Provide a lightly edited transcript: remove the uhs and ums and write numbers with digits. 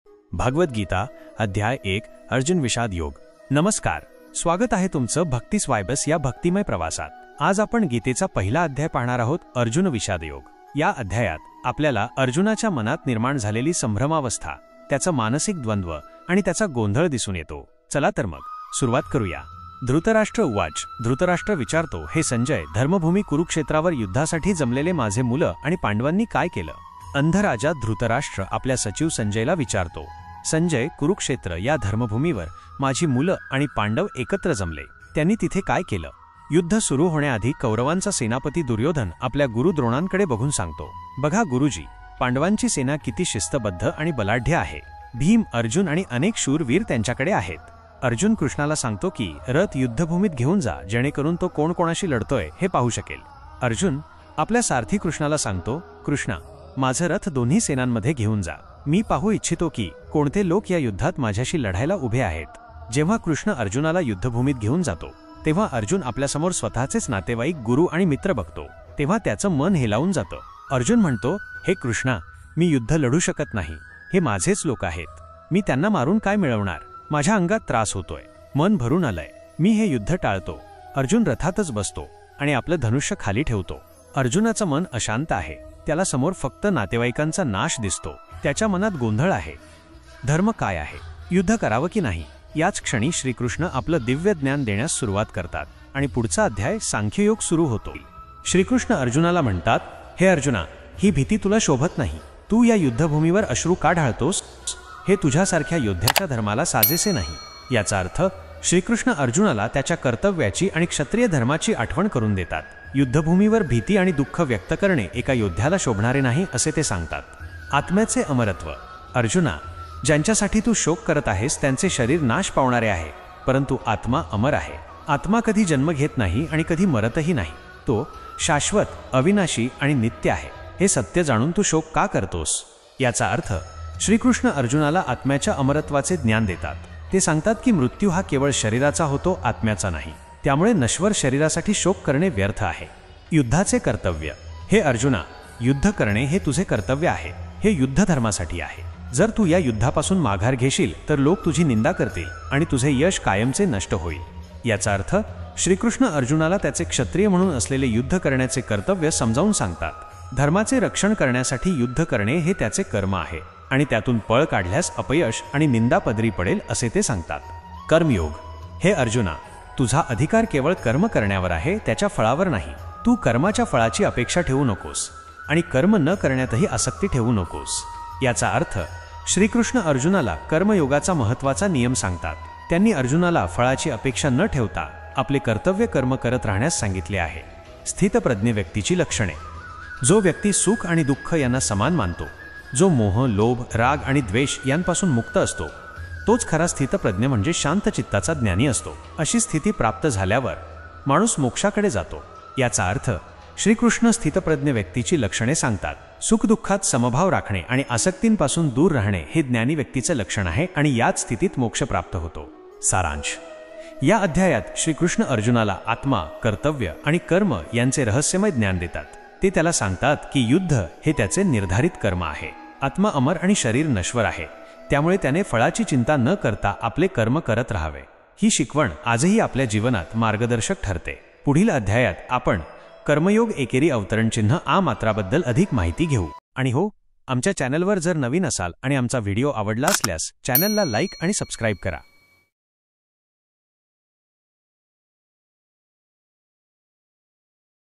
भगवद्गीता अध्याय 1 अर्जुन विषाद योग। नमस्कार, स्वागत आहे तुमचं भक्ती स्वायबस या भक्तिमय प्रवासात। आज आपण गीतेचा पहिला अध्याय पाहणार आहोत, अर्जुन विषाद योग। या अध्यायात आपल्याला अर्जुनाच्या मनात निर्माण झालेली संभ्रमावस्था, त्याचा मानसिक द्वंद्व आणि त्याचा गोंधळ दिसून येतो। चला तर मग सुरुवात करूया। धृतराष्ट्र उवाच। धृतराष्ट्र विचारतो, हे संजय, धर्मभूमी कुरुक्षेत्रावर युद्धासाठी जमलेले माझे मुलं आणि पांडवांनी काय केलं? अंधराजा धृतराष्ट्र आपल्या सचिव संजयला विचारतो, संजय, कुरुक्षेत्र या धर्मभूमीवर माझी मुलं आणि पांडव एकत्र जमले, त्यांनी तिथे काय केलं? युद्ध सुरू होण्याआधी कौरवांचा सेनापती दुर्योधन आपल्या गुरु द्रोणांकडे बघून सांगतो, बघा गुरुजी, पांडवांची सेना किती शिस्तबद्ध आणि बलाढ्य आहे। भीम, अर्जुन आणि अनेक शूरवीर त्यांच्याकडे आहेत। अर्जुन कृष्णाला सांगतो की रथ युद्धभूमीत घेऊन जा, जेणेकरून तो कोण कोणाशी लढतोय हे पाहू शकेल। अर्जुन आपल्या सारथी कृष्णाला सांगतो, कृष्णा, माझं रथ दोन्ही सेनांमध्ये घेऊन जा, मी पाहू इच्छितो की कोणते लोक या युद्धात माझ्याशी लढायला उभे आहेत। जेव्हा कृष्ण अर्जुनाला युद्धभूमीत घेऊन जातो तेव्हा अर्जुन आपल्यासमोर स्वतःचेच नातेवाईक, गुरु आणि मित्र बघतो, तेव्हा त्याचं मन हेलावून जातं। अर्जुन म्हणतो, हे कृष्णा, मी युद्ध लढू शकत नाही, हे माझेच लोक आहेत, मी त्यांना मारून काय मिळवणार? माझ्या अंगात त्रास होतोय, मन भरून आलंय, मी हे युद्ध टाळतो। अर्जुन रथातच बसतो आणि आपलं धनुष्य खाली ठेवतो। अर्जुनाचं मन अशांत आहे, त्याला समोर फक्त नातेवाईकांचा नाश दिसतो, त्याच्या मनात गोंधळ आहे। धर्म काय आहे? युद्ध करावं की नाही? याच क्षणी श्रीकृष्ण आपलं दिव्य ज्ञान देण्यास सुरुवात करतात आणि पुढचा अध्याय सांख्ययोग सुरू होतो। श्रीकृष्ण अर्जुनाला म्हणतात, हे अर्जुना, ही भीती तुला शोभत नाही, तू या युद्धभूमीवर अश्रू का ढाळतोस? हे तुझ्यासारख्या योद्ध्याच्या धर्माला साजेसे नाही। याचा अर्थ श्रीकृष्ण अर्जुनाला त्याच्या कर्तव्याची आणि क्षत्रिय धर्माची आठवण करून देतात। युद्धभूमीवर भीती आणि दुःख व्यक्त करणे एका योद्ध्याला शोभणारे नाही असे ते सांगतात। आत्म्याचे अमरत्व। अर्जुना, ज्यांच्यासाठी तू शोक करत आहेस त्यांचे शरीर नाश पावणारे आहे, परंतु आत्मा अमर आहे। आत्मा कधी जन्म घेत नाही आणि कधी मरतही नाही, तो शाश्वत, अविनाशी आणि नित्य आहे। हे सत्य जाणून तू शोक का करतोस? याचा अर्थ श्रीकृष्ण अर्जुनाला आत्म्याच्या अमरत्वाचे ज्ञान देतात। ते सांगतात की मृत्यू हा केवळ शरीराचा होतो, आत्म्याचा नाही, त्यामुळे नश्वर शरीरासाठी शोक करणे व्यर्थ आहे। युद्धाचे कर्तव्य। हे अर्जुना, युद्ध करणे हे तुझे कर्तव्य आहे, हे युद्ध धर्मासाठी आहे। जर तू या युद्धापासून माघार घेशील तर लोक तुझी निंदा करतील आणि तुझे यश कायमचे नष्ट होईल। याचा अर्थ श्रीकृष्ण अर्जुनाला त्याचे क्षत्रिय म्हणून असलेले युद्ध करण्याचे कर्तव्य समजावून सांगतात। धर्माचे रक्षण करण्यासाठी युद्ध करणे हे त्याचे कर्म आहे आणि त्यातून पळ काढल्यास अपयश आणि निंदा पदरी पडेल असे ते सांगतात। कर्मयोग। हे अर्जुना, तुझा अधिकार केवळ कर्म करण्यावर आहे, त्याच्या फळावर नाही। तू कर्माच्या फळाची अपेक्षा ठेवू नकोस आणि कर्म न करण्यातही आसक्ती ठेवू नकोस। याचा अर्थ श्रीकृष्ण अर्जुनाला कर्मयोगाचा महत्त्वाचा नियम सांगतात। त्यांनी अर्जुनाला फळाची अपेक्षा न ठेवता आपले कर्तव्य कर्म करत राहण्यास सांगितले आहे। स्थितप्रज्ञ व्यक्तीची लक्षणे। जो व्यक्ती सुख आणि दुःख यांना समान मानतो, जो मोह, लोभ, राग आणि द्वेष यांपासून मुक्त असतो, तोच खरा स्थितप्रज्ञ म्हणजे शांत चित्ताचा ज्ञानी असतो। अशी स्थिती प्राप्त झाल्यावर माणूस मोक्षाकडे जातो। याचा अर्थ श्रीकृष्ण स्थितप्रज्ञ व्यक्तीची लक्षणे सांगतात। सुखदुःखात समभाव राखणे आणि आसक्तींपासून दूर राहणे हे ज्ञानी व्यक्तीचे लक्षण आहे आणि याच स्थितीत मोक्ष प्राप्त होतो। सारांश। या अध्यायात श्रीकृष्ण अर्जुनाला आत्मा, कर्तव्य आणि कर्म यांचे रहस्यमय ज्ञान देतात। ते त्याला सांगतात की युद्ध हे त्याचे निर्धारित कर्म आहे। आत्मा अमर आणि शरीर नश्वर आहे, त्यामुळे त्याने फळाची चिंता न करता आपले कर्म करत राहावे। ही शिकवण आजही आपल्या जीवनात मार्गदर्शक ठरते। पुढील अध्यायात आपण कर्मयोग एकेरी अवतरणचिन्ह आ मात्राबद्दल अधिक माहिती घेऊ। आणि हो, आमच्या चॅनलवर जर नवीन असाल आणि आमचा व्हिडिओ आवडला असल्यास चॅनलला लाईक आणि सबस्क्राईब करा।